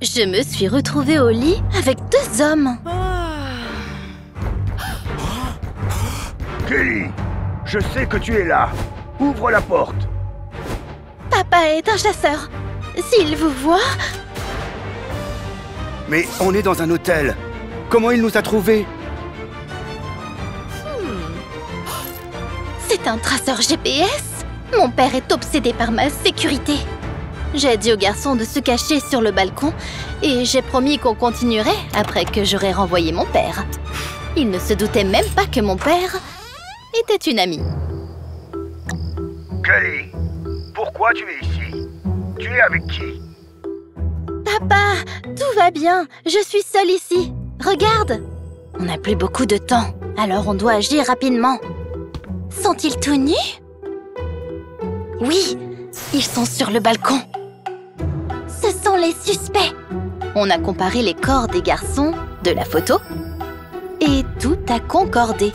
Je me suis retrouvée au lit avec 2 hommes. Kelly, je sais que tu es là. Ouvre la porte. Papa est un chasseur. S'il vous voit... Mais on est dans un hôtel. Comment il nous a trouvés? C'est un traceur GPS. Mon père est obsédé par ma sécurité. J'ai dit au garçon de se cacher sur le balcon et j'ai promis qu'on continuerait après que j'aurais renvoyé mon père. Il ne se doutait même pas que mon père était une amie. Kelly, pourquoi tu es ici? Tu es avec qui? Papa, tout va bien. Je suis seule ici. Regarde. On n'a plus beaucoup de temps, alors on doit agir rapidement. Sont-ils tout nus? Oui, ils sont sur le balcon. Ce sont les suspects. On a comparé les corps des garçons de la photo et tout a concordé.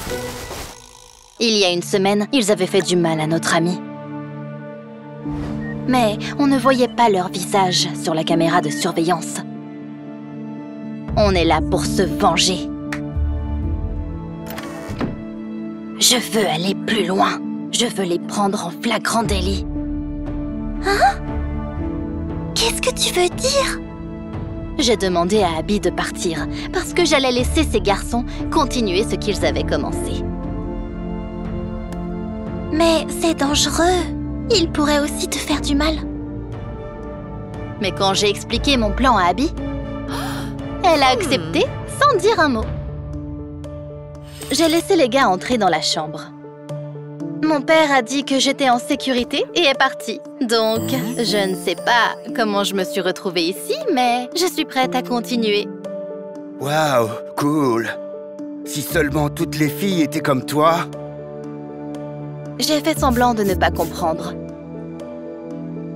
Il y a une semaine, ils avaient fait du mal à notre ami. Mais on ne voyait pas leur visage sur la caméra de surveillance. On est là pour se venger. Je veux aller plus loin. Je veux les prendre en flagrant délit. Hein? Qu'est-ce que tu veux dire? J'ai demandé à Abby de partir parce que j'allais laisser ces garçons continuer ce qu'ils avaient commencé. Mais c'est dangereux. Ils pourraient aussi te faire du mal. Mais quand j'ai expliqué mon plan à Abby, elle a accepté sans dire un mot. J'ai laissé les gars entrer dans la chambre. Mon père a dit que j'étais en sécurité et est parti. Donc, je ne sais pas comment je me suis retrouvée ici, mais je suis prête à continuer. Waouh, cool. Si seulement toutes les filles étaient comme toi. J'ai fait semblant de ne pas comprendre.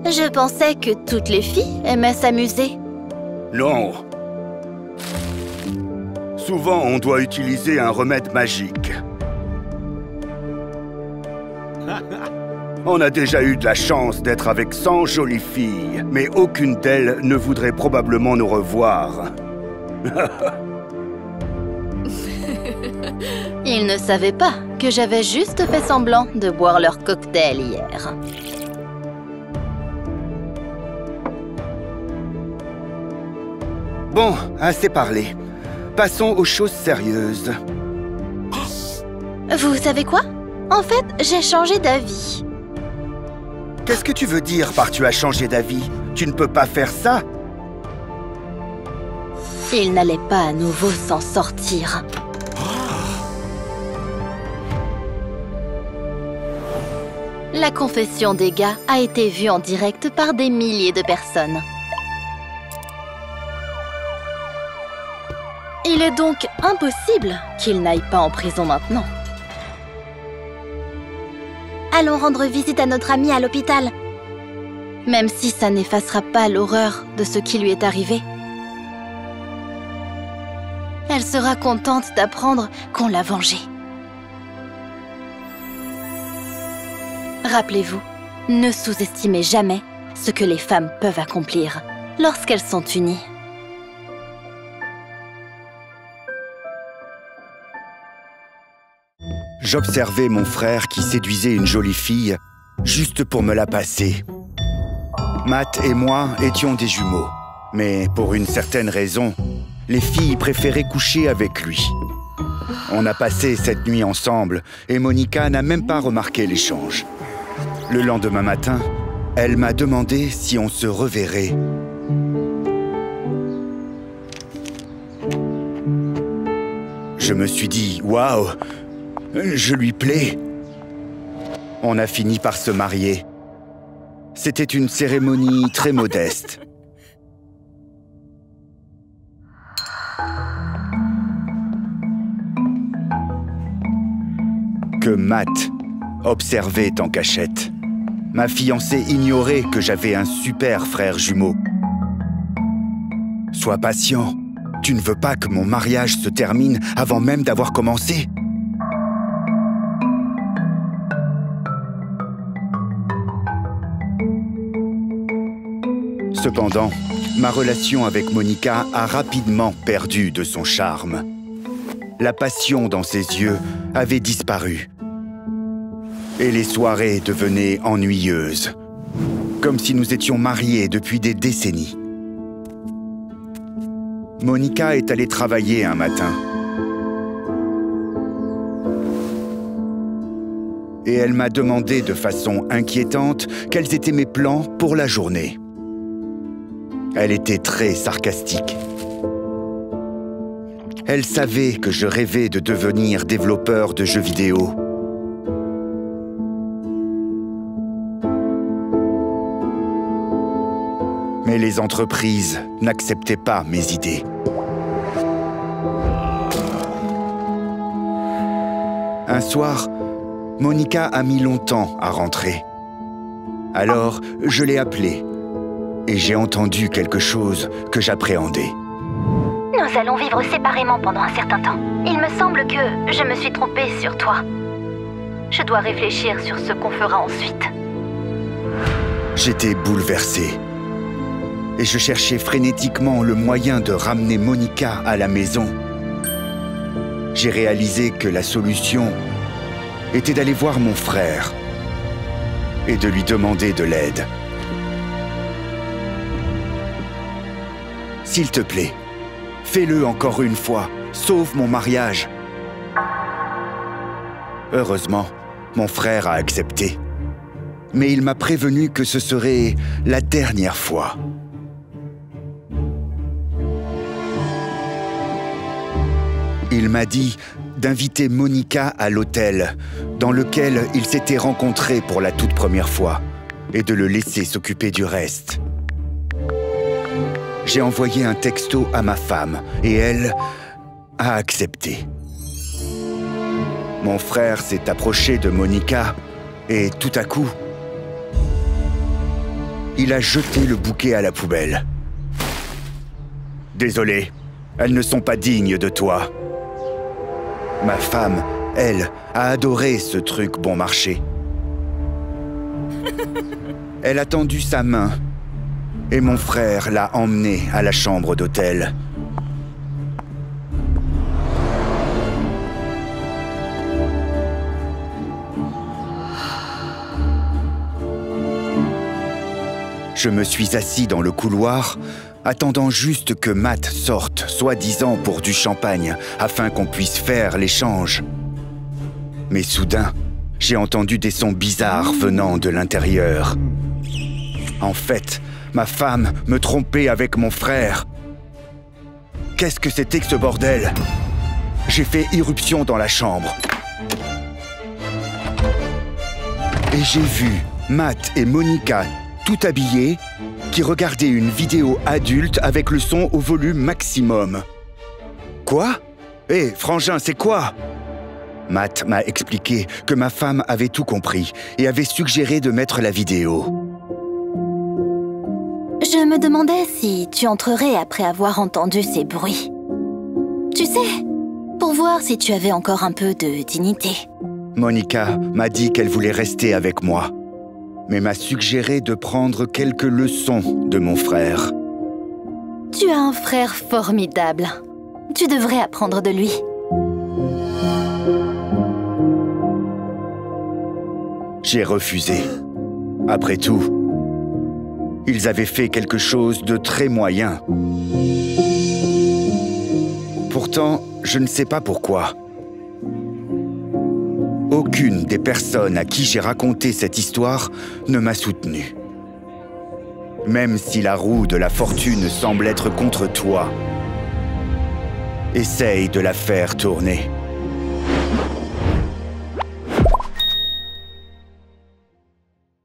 Je pensais que toutes les filles aimaient s'amuser. Non. Souvent, on doit utiliser un remède magique. On a déjà eu de la chance d'être avec 100 jolies filles, mais aucune d'elles ne voudrait probablement nous revoir. Ils ne savaient pas que j'avais juste fait semblant de boire leur cocktail hier. Bon, assez parlé. Passons aux choses sérieuses. Vous savez quoi? En fait, j'ai changé d'avis. Qu'est-ce que tu veux dire par tu as changé d'avis? Tu ne peux pas faire ça? Ils n'allaient pas à nouveau s'en sortir. La confession des gars a été vue en direct par des milliers de personnes. Il est donc impossible qu'ils n'aillent pas en prison maintenant. Allons rendre visite à notre amie à l'hôpital. Même si ça n'effacera pas l'horreur de ce qui lui est arrivé. Elle sera contente d'apprendre qu'on l'a vengée. Rappelez-vous, ne sous-estimez jamais ce que les femmes peuvent accomplir lorsqu'elles sont unies. J'observais mon frère qui séduisait une jolie fille juste pour me la passer. Matt et moi étions des jumeaux, mais pour une certaine raison, les filles préféraient coucher avec lui. On a passé cette nuit ensemble et Monica n'a même pas remarqué l'échange. Le lendemain matin, elle m'a demandé si on se reverrait. Je me suis dit, waouh, je lui plais. On a fini par se marier. C'était une cérémonie très modeste. Que Matt observait en cachette. Ma fiancée ignorait que j'avais un super frère jumeau. Sois patient. Tu ne veux pas que mon mariage se termine avant même d'avoir commencé? Cependant, ma relation avec Monica a rapidement perdu de son charme. La passion dans ses yeux avait disparu. Et les soirées devenaient ennuyeuses, comme si nous étions mariés depuis des décennies. Monica est allée travailler un matin. Et elle m'a demandé de façon inquiétante quels étaient mes plans pour la journée. Elle était très sarcastique. Elle savait que je rêvais de devenir développeur de jeux vidéo. Mais les entreprises n'acceptaient pas mes idées. Un soir, Monica a mis longtemps à rentrer. Alors, je l'ai appelée et j'ai entendu quelque chose que j'appréhendais. Nous allons vivre séparément pendant un certain temps. Il me semble que je me suis trompée sur toi. Je dois réfléchir sur ce qu'on fera ensuite. J'étais bouleversé. Et je cherchais frénétiquement le moyen de ramener Monica à la maison. J'ai réalisé que la solution était d'aller voir mon frère et de lui demander de l'aide. S'il te plaît, fais-le encore une fois, sauve mon mariage. Heureusement, mon frère a accepté. Mais il m'a prévenu que ce serait la dernière fois. Il m'a dit d'inviter Monica à l'hôtel dans lequel ils s'étaient rencontrés pour la toute première fois et de le laisser s'occuper du reste. J'ai envoyé un texto à ma femme et elle a accepté. Mon frère s'est approché de Monica et tout à coup, il a jeté le bouquet à la poubelle. Désolé, elles ne sont pas dignes de toi. Ma femme, elle, a adoré ce truc bon marché. Elle a tendu sa main et mon frère l'a emmenée à la chambre d'hôtel. Je me suis assis dans le couloir, attendant juste que Matt sorte, soi-disant pour du champagne, afin qu'on puisse faire l'échange. Mais soudain, j'ai entendu des sons bizarres venant de l'intérieur. En fait, ma femme me trompait avec mon frère. Qu'est-ce que c'était que ce bordel? J'ai fait irruption dans la chambre. Et j'ai vu Matt et Monica, tout habillés, qui regardaient une vidéo adulte avec le son au volume maximum. Quoi? Hé, frangin, c'est quoi? Matt m'a expliqué que ma femme avait tout compris et avait suggéré de mettre la vidéo. Je me demandais si tu entrerais après avoir entendu ces bruits. Tu sais, pour voir si tu avais encore un peu de dignité. Monica m'a dit qu'elle voulait rester avec moi, mais m'a suggéré de prendre quelques leçons de mon frère. Tu as un frère formidable. Tu devrais apprendre de lui. J'ai refusé. Après tout, ils avaient fait quelque chose de très moyen. Pourtant, je ne sais pas pourquoi. Aucune des personnes à qui j'ai raconté cette histoire ne m'a soutenu. Même si la roue de la fortune semble être contre toi, essaye de la faire tourner.